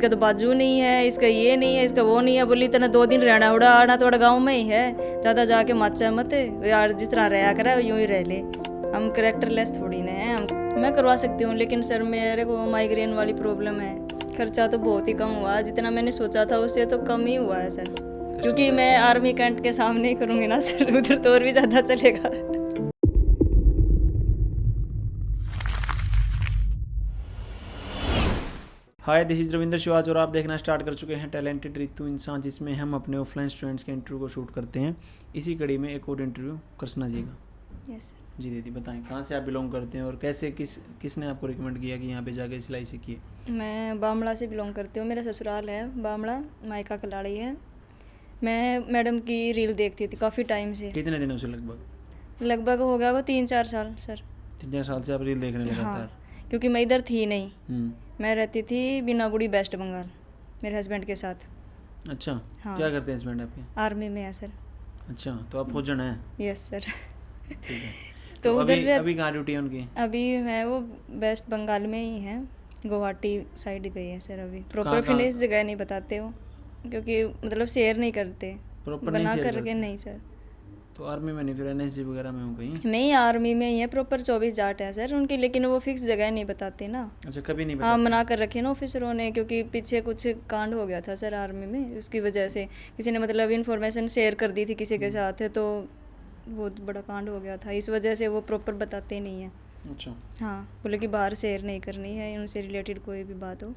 इसका तो बाजू नहीं है, इसका ये नहीं है, इसका वो नहीं है। बोली इतना 2 दिन रहना उड़ा आना थोड़ा गाँव में ही है, ज़्यादा जाके माचा मत यार, जिस तरह रहा करा यूँ ही रह ले, हम करेक्टरलेस थोड़ी ना हैं। हम मैं करवा सकती हूँ, लेकिन सर मेरे को माइग्रेन वाली प्रॉब्लम है। खर्चा तो बहुत ही कम हुआ, जितना मैंने सोचा था उससे तो कम ही हुआ है सर, क्योंकि मैं आर्मी कैंट के सामने ही करूँगी ना सर, उधर तो और भी ज़्यादा चलेगा। हाय, दिस इज़ रविंद्र शिवाज और आप देखना स्टार्ट कर चुके हैं टैलेंटेड रितु इंसान, जिसमें हम अपने ऑफलाइन स्टूडेंट्स के इंटरव्यू को शूट करते हैं। इसी कड़ी में एक और इंटरव्यू कृष्णा जी का। Yes sir. जी दीदी, बताएं कहाँ से आप बिलोंग करते हैं और कैसे किसने आपको रिकमेंड किया कि यहाँ पे जाके सिलाई सीखिए? मैं बामड़ा से बिलोंग करती हूँ, मेरा ससुराल है बामड़ा, मायका कलाड़ी है। मैं मैडम की रील देखती थी काफ़ी टाइम से। कितने दिनों से? लगभग हो गया वो 3-4 साल सर। 3-4 साल से आप रील देख रहे हैं लगातार? हाँ, क्योंकि मैं इधर थी नहीं, मैं रहती थी बिनागुड़ी वेस्ट बंगाल मेरे हस्बैंड के साथ। अच्छा। हाँ। क्या करते हैं हस्बैंड आपके? आर्मी में है सर। अच्छा, तो आप फौजन हैं? Yes sir. ठीक है। तो अभी कहाँ ड्यूटी है उनकी? अभी है वो वेस्ट बंगाल में ही है, गुवाहाटी साइड गई है सर। अभी प्रॉपर कहाँ? फिनिश जगह नहीं बताते वो, क्योंकि मतलब शेयर नहीं करते, प्रॉपर बना नहीं करके नहीं सर। तो आर्मी में नहीं, फिर एनएसजी वगैरह में हो कहीं? नहीं, आर्मी में ही है, प्रॉपर 24 जाट है सर उनकी, लेकिन वो फिक्स जगह नहीं बताते ना। अच्छा, कभी नहीं हाँ, बताते? मना कर रखे ना ऑफिसरों ने, क्योंकि पीछे कुछ कांड हो गया था सर आर्मी में, उसकी वजह से किसी ने मतलब इन्फॉर्मेशन शेयर कर दी थी किसी के साथ, तो बहुत बड़ा कांड हो गया था, इस वजह से वो प्रॉपर बताते नहीं हैं। अच्छा। हाँ, बोले कि बाहर शेयर नहीं करनी है, उनसे रिलेटेड कोई भी बात हो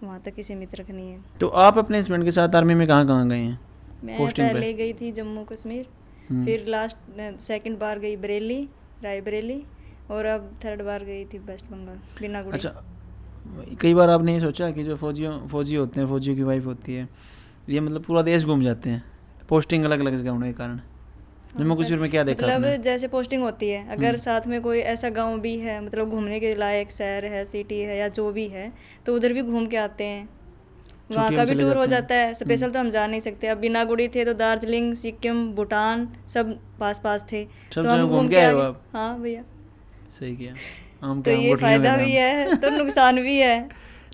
वहाँ तक ही सीमित रखनी है। तो आप अपने हस्बैंड के साथ आर्मी में कहाँ गए हैं? मैं पोस्टिंग पे? पहले गई थी जम्मू कश्मीर, फिर लास्ट सेकंड बार गई बरेली, रायबरेली, और अब थर्ड बार गई थी वेस्ट बंगाल बिनागुड़ी। अच्छा, कई बार आपने ये सोचा कि जो फौजी होते हैं, फौजियों की वाइफ होती है, ये मतलब पूरा देश घूम जाते हैं पोस्टिंग अलग अलग जगह होने के कारण? जम्मू कश्मीर में क्या देखा मतलब आपने? जैसे पोस्टिंग होती है, अगर साथ में कोई ऐसा गांव भी है, मतलब घूमने के लायक शहर है, सिटी है या जो भी है, तो उधर भी घूम के आते हैं, वहाँ का भी टूर हो जाता है। स्पेशल तो हम जा नहीं सकते। अब बिनागुड़ी थे तो दार्जिलिंग, सिक्किम, भूटान सब पास पास थे, सब तो हम जगह घूम के आए आ हो गए। आप? हाँ भैया। सही किया। आम तो के आम, ये गुठलियों के फ़ायदा भी दाम। है तो नुकसान भी है।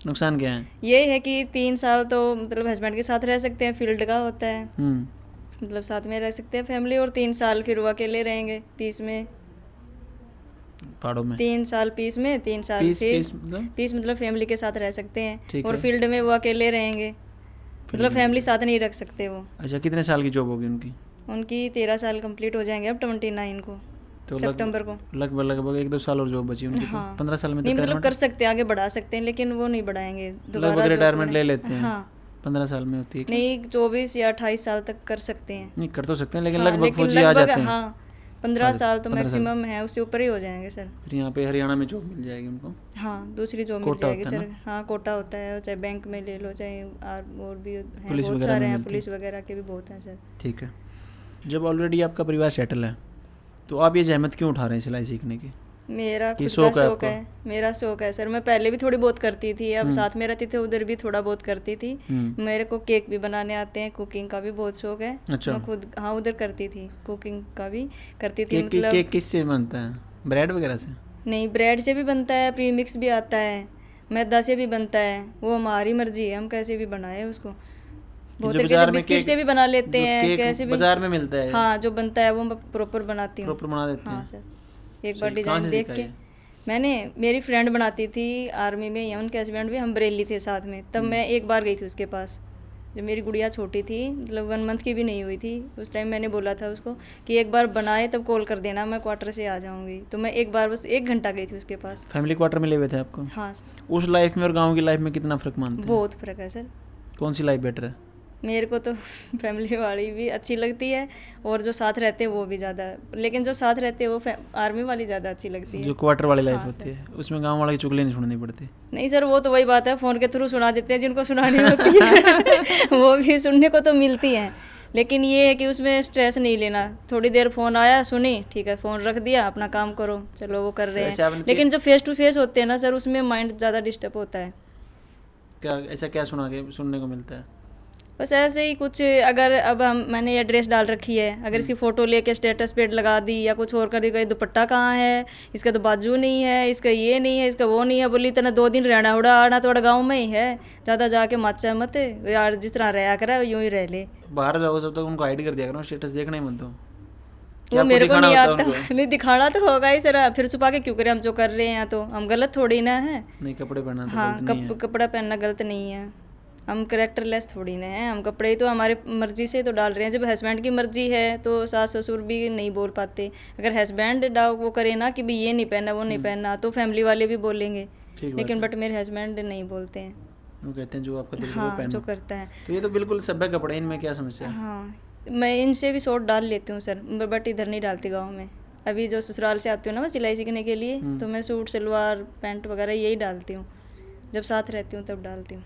नुकसान क्या है? ये है कि 3 साल तो मतलब हस्बैंड के साथ रह सकते हैं, फील्ड का होता है, मतलब साथ में रह सकते हैं फैमिली, और 3 साल फिर वो अकेले रहेंगे पीस में, पहाड़ों में? 3 साल पीस में, 3 साल पीस पीस मतलब फैमिली के साथ रह सकते हैं, ठीक और है। फील्ड में वो अकेले रहेंगे, मतलब फैमिली साथ नहीं रख सकते वो। अच्छा, कितने साल की जॉब होगी उनकी? उनकी 13 साल कंप्लीट हो जाएंगे अब 29 को, तो सितंबर को। लगभग 1-2 साल और जॉब बची उनकी। हाँ, 15 साल में तो नहीं मतलब कर रिटायरमेंट, सकते हैं, आगे बढ़ा सकते हैं, लेकिन वो नहीं बढ़ाएंगे दोबारा। लगभग job रिटायरमेंट करने- ले लेते हैं। हाँ, 15 साल में होती है क्या? नहीं 24 या 28 साल तक कर सकते हैं। नहीं, कर तो सकते हैं, लेकिन हाँ, लगभग लेकिन फौजी आ लगभग जाते हैं। हाँ 15 साल तो 15 साल। मैक्सिमम है, उससे ऊपर ही हो जाएंगे सर। फिर यहाँ पे हरियाणा में जॉब मिल जाएगी उनको? हाँ, दूसरी जॉब मिल कोटा जाएगी होता है सर। हाँ, कोटा होता है, चाहे बैंक में ले लो, चाहे और भी हैं, पुलिस बहुत वगैरह सारे में हैं, मिलती पुलिस वगैरह के भी बहुत हैं सर। ठीक है। जब ऑलरेडी आपका परिवार सेटल है, तो आप ये जहमत क्यों उठा रहे हैं सिलाई सीखने की? मेरा कि खुद का शौक है शौक आपको? है, मेरा शौक है सर। मैं पहले भी थोड़ी बहुत करती थी, अब साथ में रहती थी उधर भी थोड़ा बहुत करती थी। मेरे को केक भी बनाने आते हैं, कुकिंग का भी बहुत शौक है। अच्छा। मैं खुद हाँ उधर करती थी, कुकिंग का भी करती थी। केक मतलब केक किससे बनता है? ब्रेड वगैरह से? नहीं, ब्रेड से भी बनता है, प्रीमिक्स भी आता है, मैदा से भी बनता है, वो हमारी मर्जी है, हम कैसे भी बनाए उसको। बहुत जो तरीके से बाजार में बिस्किट केक, से भी बना लेते जो हैं, केक कैसे भी। बाजार में मिलता है, हाँ, जो बनता है वो मैं प्रॉपर बनाती हूँ। प्रॉपर बना देते हाँ हैं? सर, एक बार सही। कहाँ डिज़ाइन से देख सीखा के। ये? मैंने, मेरी फ्रेंड बनाती थी आर्मी में, या उनके हस्बैंड भी, हम बरेली थे साथ में, तब मैं एक बार गई थी उसके पास, जब मेरी गुड़िया छोटी थी, मतलब 1 मंथ की भी नहीं हुई थी उस टाइम। मैंने बोला था उसको कि एक बार बनाए तब कॉल कर देना, मैं क्वार्टर से आ जाऊँगी। तो मैं एक बार बस 1 घंटा गई थी उसके पास। फैमिली क्वार्टर में ले हुए थे आपको? हाँ, उस लाइफ में और गांव की लाइफ में कितना फ़र्क मानते हैं? बहुत फ़र्क है सर। कौन सी लाइफ बेटर है? मेरे को तो फैमिली वाली भी अच्छी लगती है, और जो साथ रहते हैं वो भी ज़्यादा, लेकिन जो साथ रहते हैं वो आर्मी वाली ज़्यादा अच्छी लगती है। जो क्वार्टर वाली लाइफ हाँ होती है, उसमें गांव वाले की चुगली नहीं सुननी पड़ती? नहीं सर, वो तो वही बात है, फ़ोन के थ्रू सुना देते हैं जिनको सुनानी होती है वो भी सुनने को तो मिलती हैं, लेकिन ये है कि उसमें स्ट्रेस नहीं लेना। थोड़ी देर फ़ोन आया, सुनी, ठीक है, फ़ोन रख दिया, अपना काम करो, चलो वो कर रहे ऐसे हैं। आपने लेकिन जो फेस टू फेस होते हैं ना सर, उसमें माइंड ज़्यादा डिस्टर्ब होता है। क्या ऐसा क्या सुनने को मिलता है? बस ऐसे ही कुछ, अगर अब मैंने ये ड्रेस डाल रखी है, अगर इसकी फ़ोटो लेके स्टेटस पे लगा दी या कुछ और कर दी, कोई दुपट्टा कहाँ है, इसका तो बाजू नहीं है, इसका ये नहीं है, इसका वो नहीं है, बोली इतना 2 दिन रहना उड़ा आना तो गाँव में ही है, ज़्यादा जाके मत मत यार, जिस तरह रहा करा यूँ ही रह ले। बाहर जाओ जब तक उनको हाइड कर दिया करो, स्टेटस देखना ही मत दो। वो मेरे को नहीं आता। नहीं, दिखाना तो होगा ही सर, फिर छुपा के क्यों करें, हम जो कर रहे हैं तो हम गलत थोड़ी ना है। नहीं, कपड़े पहनना तो हाँ, गलत नहीं है। कपड़ा पहनना गलत नहीं है, हम करेक्टरलेस थोड़ी ना हैं, हम कपड़े ही तो हमारे मर्जी से तो डाल रहे हैं। जब हस्बैंड की मर्जी है तो सास ससुर भी नहीं बोल पाते। अगर हस्बैंड वो करे ना कि भाई ये नहीं पहनना वो नहीं पहनना, तो फैमिली वाले भी बोलेंगे, लेकिन बट मेरे हस्बैंड नहीं बोलते हैं, वो कहते हैं जो आपका दिल करे हाँ वो पहनो। जो करता है। तो ये तो बिल्कुल सभ्य कपड़े, इनमें क्या समस्या है? हाँ, मैं इनसे भी शॉर्ट डाल लेती हूँ सर, बट इधर नहीं डालती गाँव में। अभी जो ससुराल से आती हूँ ना मैं सिलाई सीखने के लिए, तो मैं सूट सलवार पैंट वगैरह यही डालती हूँ, जब साथ रहती हूँ तब डालती हूँ।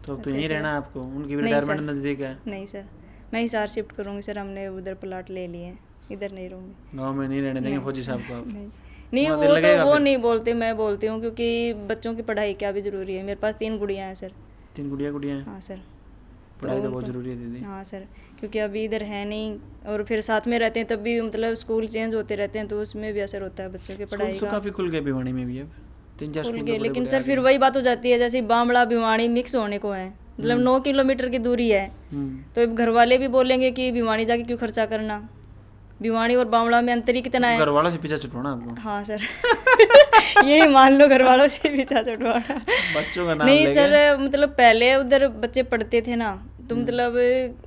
तो अब तो यहीं रहना है आपको, उनकी भी रिटायरमेंट नज़दीक है। नहीं सर, मैं हिसार शिफ्ट करूँगी सर, हमने उधर प्लाट ले लिए हैं, इधर नहीं रहूँगी। गाँव में नहीं रहने देंगे फौजी साहब को आप? नहीं वो तो वो नहीं बोलते, मैं बोलती हूँ, क्योंकि बच्चों की पढ़ाई क्या भी ज़रूरी है। मेरे पास 3 गुड़ियाँ हैं सर। 3 गुड़िया हैं? हाँ सर, पढ़ाई तो बहुत ज़रूरी है दीदी। हाँ सर, क्योंकि अभी इधर है नहीं, और फिर साथ में रहते हैं तब भी मतलब स्कूल चेंज होते रहते हैं, तो उसमें भी असर होता है बच्चों की पढ़ाई का। काफ़ी खुल गए भिवानी में भी, अब 3-4 खुल स्कूल गए, लेकिन सर फिर वही बात हो जाती है, जैसे बामड़ा भिवानी मिक्स होने को है, मतलब 9 किलोमीटर की दूरी है, तो घर वाले भी बोलेंगे कि भिवानी जाके क्यों खर्चा करना, भिवानी और बामड़ा में अंतर ही कितना है। घर वालों से पीछा छुटवाना आपको? हाँ सर यही मान लो, घर वालों से पीछा छुटवाना। बच्चों का नाम नहीं सर, मतलब पहले उधर बच्चे पढ़ते थे ना, तो मतलब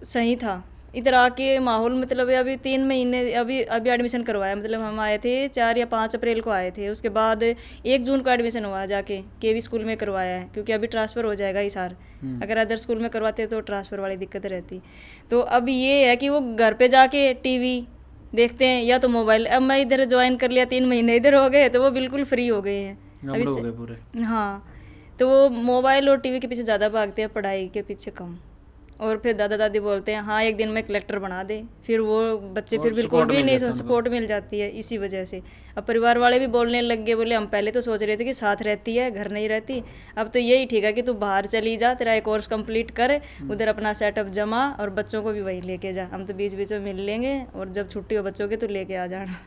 सही था। इधर आके माहौल मतलब अभी 3 महीने अभी एडमिशन करवाया, मतलब हम आए थे 4 या 5 अप्रैल को आए थे, उसके बाद 1 जून को एडमिशन हुआ, जाके केवी स्कूल में करवाया है, क्योंकि अभी ट्रांसफ़र हो जाएगा हिसार। अगर अदर स्कूल में करवाते तो ट्रांसफ़र वाली दिक्कत रहती। तो अब ये है कि वो घर पे जाके टीवी देखते हैं या तो मोबाइल। अब मैं इधर ज्वाइन कर लिया, 3 महीने इधर हो गए, तो वो बिल्कुल फ्री हो गए हैं अभी हो गए पूरे। हाँ, तो वो मोबाइल और टीवी के पीछे ज़्यादा भागते हैं, पढ़ाई के पीछे कम। और फिर दादा दादी बोलते हैं हाँ एक दिन में कलेक्टर बना दे, फिर वो बच्चे फिर बिल्कुल भी नहीं, सपोर्ट मिल जाती है इसी वजह से। अब परिवार वाले भी बोलने लग गए, बोले हम पहले तो सोच रहे थे कि साथ रहती है, घर नहीं रहती, अब तो यही ठीक है कि तू बाहर चली जा, तेरा एक कोर्स कंप्लीट कर, उधर अपना सेटअप जमा और बच्चों को भी वही लेके जा, हम तो बीच बीच में मिल लेंगे, और जब छुट्टी हो बच्चों की तो लेके आ जाना।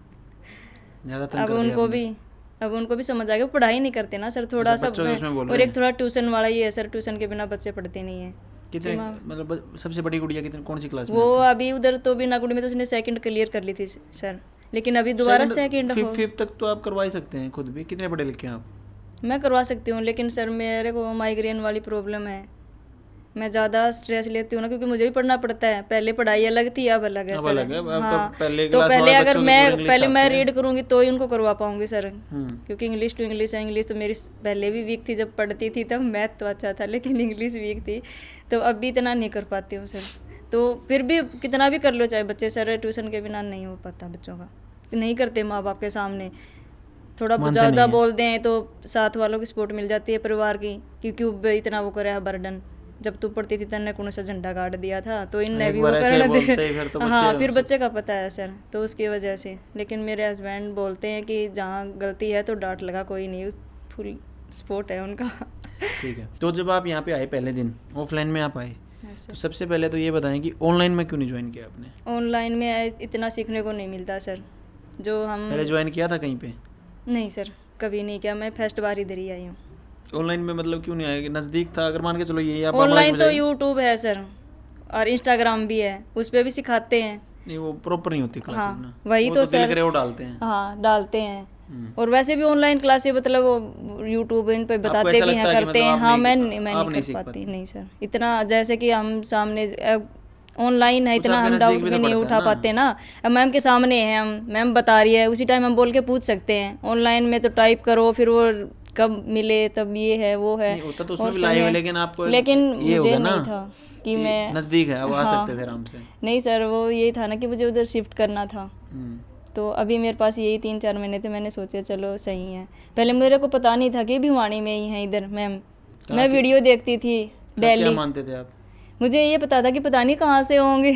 अब उनको भी समझ आ गया, वो पढ़ाई नहीं करते ना सर, थोड़ा सा। और एक थोड़ा ट्यूशन वाला ही है सर, ट्यूशन के बिना बच्चे पढ़ते नहीं है। कितने मतलब सबसे बड़ी गुड़िया कितने, कौन सी क्लास में? वो अभी उधर तो बिना गुड़ी में तो उसने 2nd क्लियर कर ली थी सर, लेकिन अभी दोबारा 2nd 5th तक तो आप करवा ही सकते हैं खुद भी। कितने पढ़े लिखे हैं आप? मैं करवा सकती हूँ, लेकिन सर मेरे को माइग्रेन वाली प्रॉब्लम है, मैं ज़्यादा स्ट्रेस लेती हूँ ना, क्योंकि मुझे भी पढ़ना पड़ता है। पहले पढ़ाई अलग थी, अब अलग है सर। हाँ, तो पहले अगर मैं रीड करूँगी तो ही उनको करवा पाऊँगी सर, क्योंकि इंग्लिश टू इंग्लिश है। इंग्लिश तो मेरी पहले भी वीक थी, जब पढ़ती थी तब मैथ तो अच्छा था, लेकिन इंग्लिश वीक थी, तो अब भी इतना नहीं कर पाती हूँ सर। तो फिर भी कितना भी कर लो चाहे बच्चे सर, ट्यूशन के बिना नहीं हो पाता बच्चों का, नहीं करते माँ बाप के सामने, थोड़ा ज़्यादा बोल दें तो साथ वालों की सपोर्ट मिल जाती है परिवार की, क्योंकि इतना वो करे है बर्डन। जब तू पढ़ती थी तन्ने कौन सा झंडा गाड़ दिया था, तो इनने भी वो करना दे। हाँ, फिर बच्चे का पता है सर, तो उसकी वजह से। लेकिन मेरे हस्बैंड बोलते हैं कि जहाँ गलती है तो डांट लगा, कोई नहीं, फुल सपोर्ट है उनका। ठीक है। तो जब आप यहाँ पे आए पहले दिन ऑफलाइन में आप आए, तो सबसे पहले तो ये बताएं कि ऑनलाइन में क्यों नहीं ज्वाइन किया आपने? ऑनलाइन में इतना सीखने को नहीं मिलता सर, जो हम पहले ज्वाइन किया था कहीं पे? नहीं सर, कभी नहीं किया, मैं फर्स्ट बार इधर ही आई हूँ। ऑनलाइन में मतलब क्यों नहीं आएगी? नज़दीक था, अगर मान के चलो ये आप ऑनलाइन तो यूट्यूब है सर, और इंस्टाग्राम भी है, उस पर भी सिखाते हैं। नहीं, वो प्रॉपर नहीं होती क्लासेस हाँ, ना, वही तो सर, वो डालते हैं। हाँ, डालते हैं। और वैसे भी ऑनलाइन क्लासेस मतलब वो यूट्यूब इन पे बताते भी हैं, करते हैं। हाँ, मैं नहीं कर पाती, नहीं सर, इतना जैसे कि हम सामने ऑनलाइन है, इतना हम डाउट भी नहीं उठा पाते ना। अब मैम के सामने है, हम मैम बता रही है, उसी टाइम हम बोल के पूछ सकते हैं। ऑनलाइन में तो टाइप करो, फिर वो कब मिले तब ये है वो है, होता तो उसमें भी लाइव है, लेकिन आपको लेकिन ये मुझे नहीं था कि मैं नज़दीक है, अब आ सकते थे आराम से। नहीं सर, वो यही था ना कि मुझे उधर शिफ्ट करना था, तो अभी मेरे पास यही 3-4 महीने थे, मैंने सोचा चलो सही है। पहले मेरे को पता नहीं था कि भिवानी में ही है इधर मैम, मैं वीडियो देखती थी डेली। क्या मानते थे आप? मुझे ये पता था कि पता नहीं कहाँ से होंगे,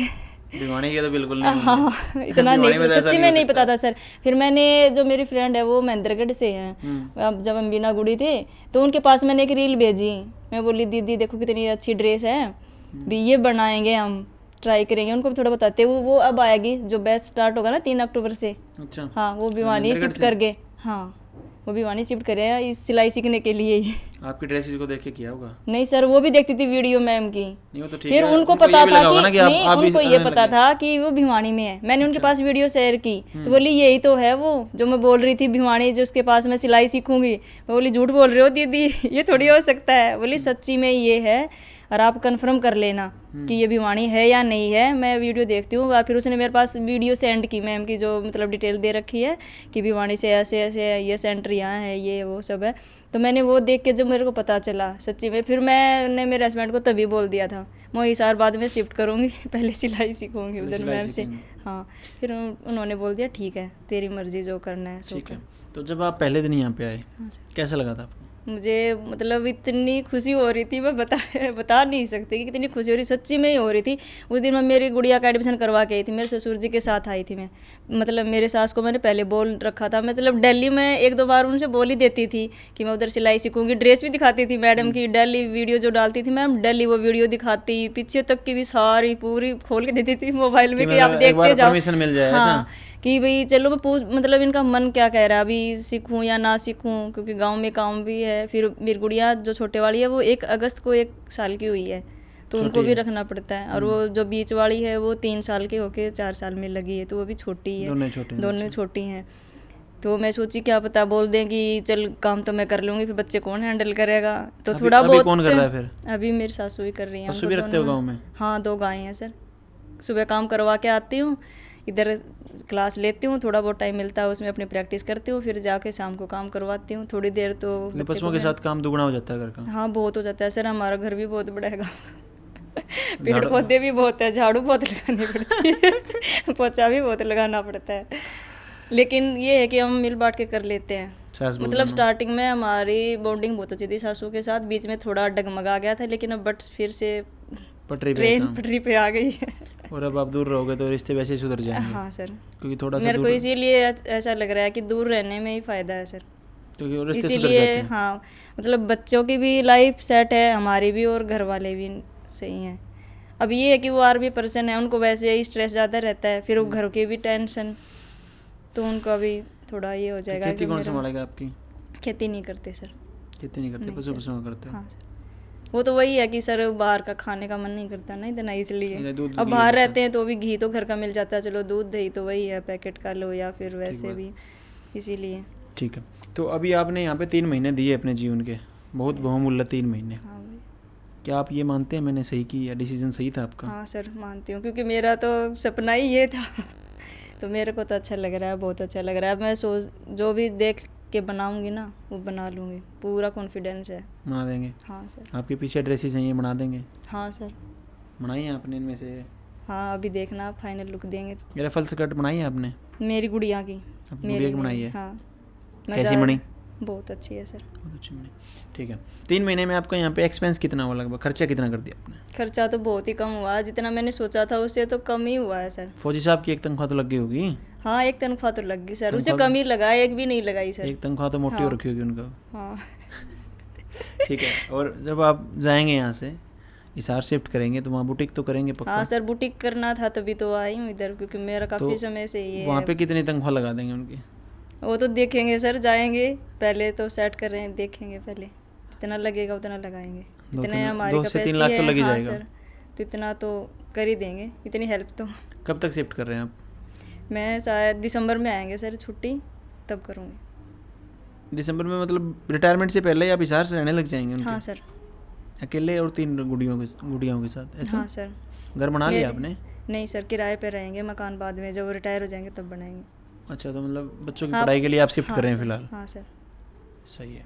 भिवानी के तो बिल्कुल नहीं। हाँ, इतना नहीं, सच्ची में नहीं पता था सर। फिर मैंने, जो मेरी फ्रेंड है वो महेंद्रगढ़ से है, अब जब हम बीना गुड़ी थे तो उनके पास मैंने एक रील भेजी, मैं बोली दीदी देखो कितनी अच्छी ड्रेस है, भी ये बनाएंगे, हम ट्राई करेंगे, उनको भी थोड़ा बताते हैं। वो अब आएगी जो बैच स्टार्ट होगा ना 3 अक्टूबर से। अच्छा। हाँ वो भिवानी नंदनगढ़ शिफ्ट से? कर गए। हाँ वो भिवानी शिफ्ट करे हैं इस सिलाई सीखने के लिए ही। आपकी ड्रेसेस को देख के किया होगा? नहीं सर, वो भी देखती थी वीडियो मैम की। नहीं वो तो ठीक फिर है, उनको ये पता भी था लगा होगा ना कि आप नहीं, भी उनको ये आने पता लगे। था कि वो भिवानी में है। मैंने उनके अच्छा। पास वीडियो शेयर की तो बोली यही तो है वो जो मैं बोल रही थी, भिवानी जो उसके पास मैं सिलाई सीखूंगी। मैं बोली झूठ बोल रहे हो दीदी, ये थोड़ी हो सकता है। बोली सच्ची में ये है और आप कंफर्म कर लेना कि ये भिवानी है या नहीं है, मैं वीडियो देखती हूँ। और फिर उसने मेरे पास वीडियो सेंड की मैम की, जो मतलब डिटेल दे रखी है कि भिवानी से ऐसे ऐसे है, ये सेंटर यहाँ है, ये वो सब है। तो मैंने वो देख के जब मेरे को पता चला सच्ची में, फिर मैंने मेरे हस्बैंड को तभी बोल दिया था मैं हिसार बाद में शिफ्ट करूँगी, पहले सिलाई सीखूँगी पहले उधर सिलाई मैम से। सीखेंगे। हाँ फिर उन्होंने बोल दिया ठीक है तेरी मर्जी जो करना है सो ठीक है। कर। तो जब आप पहले दिन यहाँ पे आए, हाँ सर। कैसा लगा था आपको? मुझे मतलब इतनी खुशी हो रही थी, मैं बता नहीं सकती कि कितनी खुशी हो रही, सच्ची में ही हो रही थी। उस दिन मैं मेरी गुड़िया का एडमिशन करवा के आई थी, मेरे ससुर जी के साथ आई थी मैं। मतलब मेरे सास को मैंने पहले बोल रखा था, मतलब दिल्ली में 1-2 बार उनसे बोल ही देती थी कि मैं उधर सिलाई सीखूंगी। ड्रेस भी दिखाती थी मैडम की, दिल्ली वीडियो जो डालती थी मैम, दिल्ली वो वीडियो दिखाती, पीछे तक की भी सारी पूरी खोल के देती थी मोबाइल में कि आप मतलब एक बार देखते जाओ। परमिशन मिल जाए, हाँ ऐसा? कि भाई चलो मैं पूछ, मतलब इनका मन क्या कह रहा है अभी सीखूं या ना सीखूं, क्योंकि गांव में काम भी है। फिर मेरी गुड़िया जो छोटे वाली है वो 1 अगस्त को 1 साल की हुई है, तो उनको भी रखना पड़ता है। और वो जो बीच वाली है वो 3 साल के होके 4 साल में लगी है, तो वो भी छोटी है, दोनों छोटी हैं। तो मैं सोची क्या पता बोल दें कि चल काम तो मैं कर लूँगी, फिर बच्चे कौन हैंडल करेगा। तो थोड़ा बहुत कौन कर रहा है फिर? अभी मेरी सासू ही कर रही हैं। पशु भी रखते हो गाँव में? हाँ 2 गायें हैं सर। सुबह काम करवा के आती हूँ, इधर क्लास लेती हूँ, थोड़ा बहुत टाइम मिलता है उसमें अपनी प्रैक्टिस करती हूँ, फिर जाके शाम को काम करवाती हूँ थोड़ी देर। तो पशुओं के साथ काम दुगना हो जाता है घर का? हाँ बहुत हो जाता है सर, हमारा घर भी बहुत बड़ा है, पेड़ पौधे भी बहुत है, झाड़ू बहुत लगानी पड़ती है, पोछा भी बहुत लगाना पड़ता है। लेकिन ये है कि हम मिल बांट के कर लेते हैं। मतलब स्टार्टिंग में हमारी बॉन्डिंग बहुत अच्छी थी सासू के साथ, बीच में थोड़ा डगमगा गया था, लेकिन अब बट फिर से पटरी पे आ गई है। और अब आप दूर रहोगे तो रिश्ते वैसे ही सुधर जाएंगे? हाँ सर, क्योंकि थोड़ा सा मेरे को इसीलिए ऐसा लग रहा है कि दूर रहने में ही फ़ायदा है सर, क्योंकि इसीलिए। हाँ मतलब बच्चों की भी लाइफ सेट है, हमारी भी, और घर वाले भी सही हैं। अब ये है कि वो आर्मी पर्सन है, उनको वैसे ही स्ट्रेस ज़्यादा रहता है, फिर वो घर की भी टेंशन, तो उनको अभी थोड़ा ये हो जाएगा। खेती कौन संभालेगा आपकी? खेती नहीं करते सर। खेती नहीं करते, पशु करते? हाँ सर, वो तो वही है कि सर बाहर का खाने का मन नहीं करता ना इतना, इसलिए। अब बाहर रहते हैं तो भी घी तो घर का मिल जाता है, चलो दूध दही तो वही है, पैकेट का लो या फिर वैसे भी, इसीलिए। ठीक है। तो अभी आपने यहाँ पे 3 महीने दिए अपने जीवन के, बहुत बहुमूल्य 3 महीने। हाँ भाई। क्या आप ये मानते हैं मैंने सही की, या डिसीजन सही था आपका? हाँ सर मानती हूँ, क्योंकि मेरा तो सपना ही ये था तो मेरे को तो अच्छा लग रहा है, बहुत अच्छा लग रहा है। मैं जो भी देख के बनाऊंगी ना वो बना लूँगी, पूरा कॉन्फिडेंस है। बना देंगे? हाँ सर। आपके पीछे ड्रेसेस हैं, ये बना देंगे? हाँ सर। बनाई है आपने इनमें से? हाँ अभी देखना फाइनल लुक देंगे। मेरा फल स्कर्ट बनाई है आपने? मेरी गुड़िया की। गुड़िया की बनाई है? हाँ। कैसी बनी? बहुत अच्छी है सर। बहुत अच्छी बनी। ठीक है। 3 महीने में आपका यहाँ पे एक्सपेंस कितना हुआ लगभग, खर्चा कितना कर दिया आपने? खर्चा तो बहुत ही कम हुआ, जितना मैंने सोचा था उससे तो कम ही हुआ है सर। फौजी साहब की एक तनख्वाह तो लग गई होगी? हाँ 1 तनख्वाह तो लग गई सर, उससे कम ही लगा, 1 भी नहीं लगाई सर। 1 तनख्वाह तो मोटी हो रखी होगी उनका। हाँ ठीक है। और जब आप जाएंगे यहाँ से, हिसार शिफ्ट करेंगे, तो वहाँ बुटीक तो करेंगे पक्का? हाँ सर, बुटीक करना था तभी तो आई हूँ इधर, क्योंकि मेरा काफ़ी समय से ये वहाँ पे कितनी तनख्वाह लगा देंगे उनकी? वो तो देखेंगे सर, जाएंगे पहले तो सेट कर रहे हैं, देखेंगे पहले जितना लगेगा उतना लगाएंगे, जितना हमारी 2 से 3 लाख तो लग ही जाएगा। सर तो इतना तो कर ही देंगे, इतनी हेल्प तो। कब तक शिफ्ट कर रहे हैं आप? मैं शायद दिसंबर में आएंगे सर छुट्टी, तब करूँगी। दिसंबर में? मतलब रिटायरमेंट से पहले आप हिसार से रहने लग जाएंगे उनके? हाँ सर। अकेले और 3 गुड़ियों के साथ ऐसा? हाँ सर। घर बना लिया आपने? नहीं सर, किराए पे रहेंगे मकान, बाद में जब रिटायर हो जाएंगे तब बनाएंगे। अच्छा, तो मतलब बच्चों की पढ़ाई के लिए आप शिफ्ट कर रहे हैं फिलहाल? हाँ सर। सही है।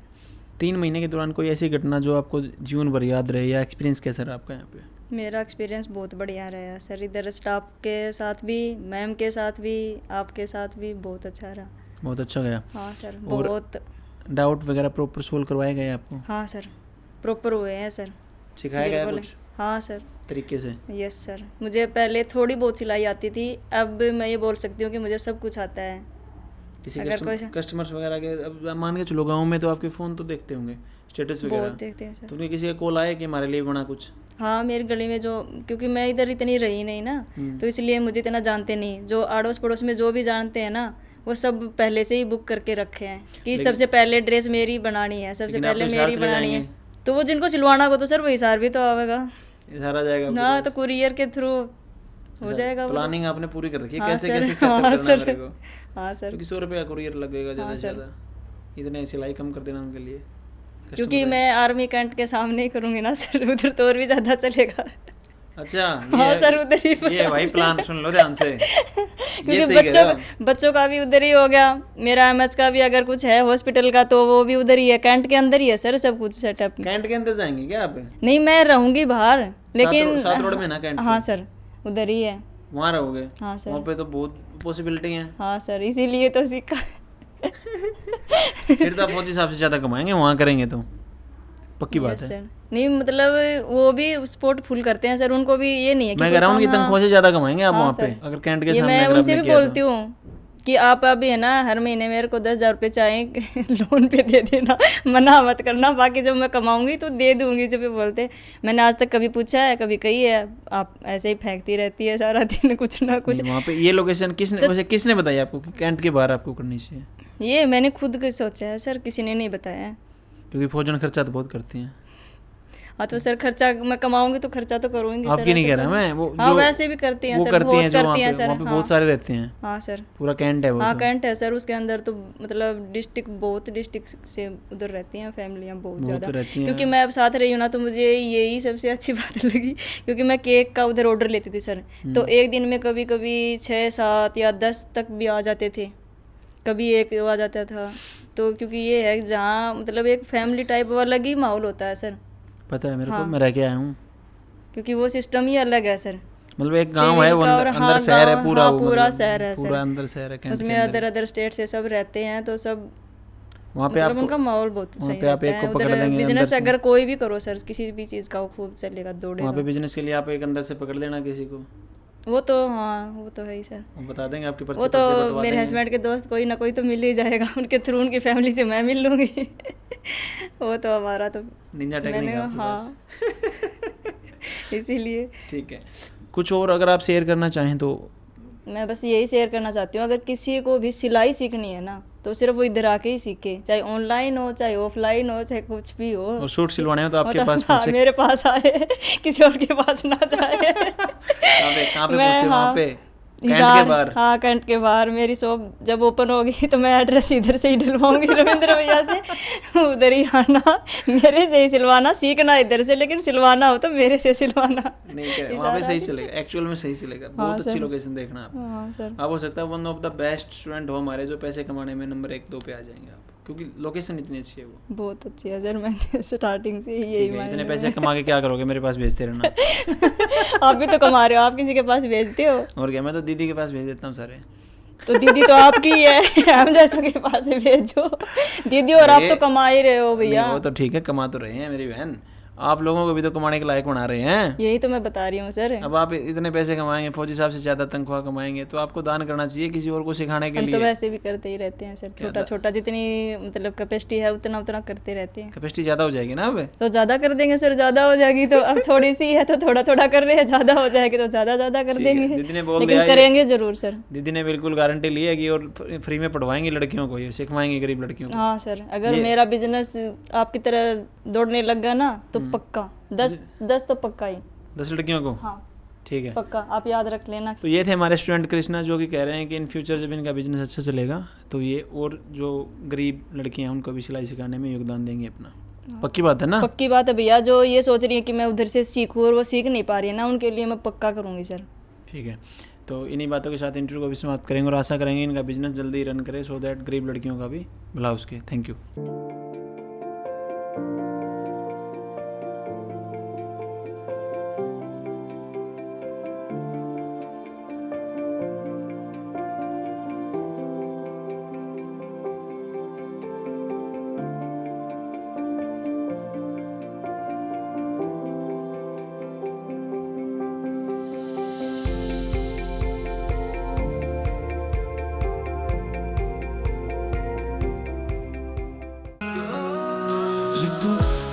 3 महीने के दौरान कोई ऐसी घटना जो आपको जीवन भर याद रहे, या एक्सपीरियंस कैसा रहा आपका यहाँ पे? मेरा एक्सपीरियंस बहुत बढ़िया रहा सर, इधर स्टाफ के साथ भी, मैम के साथ भी, आपके साथ भी बहुत अच्छा रहा। बहुत अच्छा गया? हाँ सर, बहुत। डाउट वगैरह प्रॉपर सोल्व करवाए गए आपको? हाँ सर, प्रॉपर हुए हैं सर। सिखाया गया कुछ? हाँ सर, तरीके से? Yes sir. मुझे पहले थोड़ी बहुत सिलाई आती थी, अब मैं ये बोल सकती हूँ कि मुझे सब कुछ आता है। किसी कस्टमर्स वगैरह के, अब मान के चलो गाँव में तो आपके फ़ोन तो देखते होंगे, स्टेटस वगैरह बहुत देखते हैं सर। तो उनके किसी का कॉल आया कि हमारे लिए बना कुछ? हाँ मेरी गली में जो, क्योंकि मैं इधर इतनी रही नहीं ना, तो इसलिए मुझे इतना जानते नहीं। जो अड़ोस पड़ोस में जो भी जानते हैं ना, वो सब पहले से ही बुक करके रखे हैं कि सबसे पहले ड्रेस मेरी बनानी है, सबसे पहले मेरी बनानी है। तो वो जिनको सिलवाना हो तो सर वही सार भी तो आवेगा, सारा जाएगा। हाँ तो कुरियर के थ्रू हो जाएगा। प्लानिंग आपने पूरी कर रखी है, हाँ कैसे सर, कैसे सेटअप हाँ करना है सर, मेरे को। हाँ सर, क्योंकि 100 रुपये का कुरियर लगेगा ज़्यादा हाँ से सर। ज़्यादा, इतने सिलाई कम कर देना उनके लिए। क्योंकि मैं आर्मी कैंट के सामने ही करूँगी ना सर, उधर तो और भी ज़्यादा चलेगा। अच्छा हाँ सर, उधर ही ये भाई प्लान सुन लो ध्यान से। क्योंकि बच्चों का भी उधर ही हो गया, मेरा एमएच का भी अगर कुछ है हॉस्पिटल का तो वो भी उधर ही है, कैंट के अंदर ही है सर सब कुछ सेटअप। कैंट के अंदर जाएंगे क्या आप? नहीं मैं रहूंगी बाहर, लेकिन सात रोड में ना कैंट? हाँ सर उधर ही है। वहाँ रहोगे? हाँ सर, वहाँ पे तो बहुत पॉसिबिलिटी है। हाँ सर, इसीलिए तो सीखा। फिर तो आप फौजी साहब से ज़्यादा कमाएंगे वहाँ करेंगे तो, पक्की बात है। सर नहीं मतलब वो भी स्पोर्ट फुल करते हैं सर, उनको भी ये नहीं है कि मैं कह रहा हूँ कि तनख्वाह से ज़्यादा कमाएंगे आप वहाँ पे, अगर कैंट के ये सामने मैं अगर उनसे आपने भी किया तो। बोलती हूँ कि आप अभी है ना हर महीने मेरे को 10,000 रुपये चाहे लोन पे दे देना, मना मत करना, बाकी जब मैं कमाऊंगी तो दे दूंगी। जब ये बोलते, मैंने आज तक कभी पूछा है, कभी कही है, आप ऐसे ही फेंकती रहती है सारा दिन कुछ ना कुछ। वहाँ पे ये लोकेशन किसने बताई आपको कि कैंट के बाहर आपको करनी चाहिए? ये मैंने खुद के सोचा है सर, किसी ने नहीं बताया है। क्योंकि फौजन खर्चा तो बहुत करती हैं। हाँ तो सर खर्चा मैं कमाऊंगी तो खर्चा तो करूंगी सर, आपकी नहीं कह रहा मैं, वो हाँ वैसे भी करती हैं सर, बहुत करती हैं सर। वहाँ पे बहुत सारे रहते हैं। हाँ सर, पूरा कैंट है वो। हाँ कैंट है सर, उसके अंदर तो मतलब डिस्ट्रिक्ट से उधर रहती हैं फैमिलियाँ बहुत ज़्यादा। क्योंकि मैं अब साथ रही हूँ ना, तो मुझे यही सबसे अच्छी बात लगी, क्योंकि मैं केक का उधर ऑर्डर लेती थी सर, तो एक दिन में कभी कभी 6, 7 या 10 तक भी आ जाते थे, कभी एक आ जाता था। तो क्योंकि ये है जहाँ मतलब एक फैमिली टाइप अलग ही माहौल होता है सर, पता है मेरे को, मैं रह के आया हूँ। क्योंकि वो सिस्टम ही अलग है सर, मतलब एक गांव है वो अंदर शहर है पूरा, हाँ, पूरा शहर है पूरा अंदर शहर है, उसमें अदर स्टेट से सब रहते हैं, तो सब वहाँ पे मतलब उनका माहौल बहुत सही रहता है। उधर बिजनेस अगर कोई भी करो सर, किसी भी चीज़ का वो खूब चलेगा, दौड़ेगा। वहाँ पे बिजनेस के लिए आप एक अंदर से पकड़ लेना किसी को, वो तो हाँ वो तो है ही सर, वो बता देंगे आपके पर्चे। वो तो मेरे हस्बैंड के दोस्त कोई ना कोई तो मिल ही जाएगा, उनके थ्रू उनकी फैमिली से मैं मिल लूँगी। वो तो हमारा तो निंजा टेक्निक है। हाँ इसीलिए। ठीक है, कुछ और अगर आप शेयर करना चाहें तो? मैं बस यही शेयर करना चाहती हूँ, अगर किसी को भी सिलाई सीखनी है ना, तो सिर्फ वो इधर आके ही सीखे, चाहे ऑनलाइन हो, चाहे ऑफलाइन हो, चाहे कुछ भी हो। और सूट सिलवाने हो तो आपके पास हाँ, मेरे पास आए, किसी और के पास ना जाए। कहाँ पे पहुंचे? वहाँ पे कैंट के बाहर? हाँ कैंट के बाहर मेरी शॉप जब ओपन होगी तो मैं एड्रेस इधर से ही डलवाऊंगी रविंद्र भैया से, उधर ही आना, मेरे से ही सिलवाना, सीखना इधर से, लेकिन सिलवाना हो तो मेरे से सिलवाना। नहीं वहाँ पे सही चलेगा, एक्चुअल में सही चलेगा। बहुत अच्छी लोकेशन देखना आप। हाँ सर, आप हो सकता है one of the best student हो हमारे, जो पैसे कमाने में नंबर 1, 2 पे आ जाएंगे आप, क्योंकि लोकेशन इतनी अच्छी है। वो बहुत अच्छी है सर, मैंने स्टार्टिंग से यही इतने पैसे कमा के क्या करोगे? मेरे पास भेजते रहना। आप भी तो कमा रहे हो, आप किसी के पास भेजते हो? और क्या, मैं तो दीदी के पास भेज देता हूँ सारे। तो दीदी तो आपकी है, हम जैसों के पास भेजो दीदी, और आप तो कमा ही रहे हो भैया। वो तो ठीक है, कमा तो रहे हैं मेरी बहन, आप लोगों को भी तो कमाने के लायक बना रहे हैं। यही तो मैं बता रही हूँ सर। अब आप इतने पैसे कमाएंगे, फौजी साहब से ज़्यादा तनख्वाह कमाएंगे, तो आपको दान करना चाहिए किसी और को सिखाने के लिए। तो वैसे भी करते ही रहते हैं सर, छोटा छोटा जितनी मतलब कैपेसिटी है उतना उतना करते रहते हैं। कैपेसिटी ज़्यादा हो जाएगी ना अब तो ज़्यादा कर देंगे सर, ज़्यादा हो जाएगी तो, अब थोड़ी सी है तो थोड़ा थोड़ा कर रहे हैं, ज़्यादा हो जाएगी तो ज़्यादा कर देंगे। दीदी ने बोल दिया, करेंगे जरूर सर। दीदी ने बिल्कुल गारंटी ली है कि और फ्री में पढ़वाएंगे लड़कियों को, ये सिखवाएंगे गरीब लड़कियों को। हाँ सर, अगर मेरा बिजनेस आपकी तरह दौड़ने लग गया ना तो पक्का 10 तो पक्का ही। 10 लड़कियों को? हाँ ठीक है, पक्का, आप याद रख लेना। तो ये थे हमारे स्टूडेंट कृष्णा, जो कि कह रहे हैं कि इन फ्यूचर जब इनका बिजनेस अच्छा चलेगा तो ये और जो गरीब लड़कियां हैं उनको भी सिलाई सिखाने में योगदान देंगे अपना। पक्की बात है ना? पक्की बात है भैया, जो ये सोच रही है कि मैं उधर से सीखूँ और वो सीख नहीं पा रही है ना, उनके लिए मैं पक्का करूँगी सर। ठीक है, तो इन्हीं बातों के साथ इंटरव्यू को भी समाप्त करेंगे और आशा करेंगे इनका बिजनेस जल्दी रन करे, सो दैट गरीब लड़कियों का भी भला हो सके। Thank you.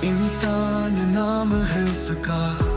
इंसान नाम है उसका।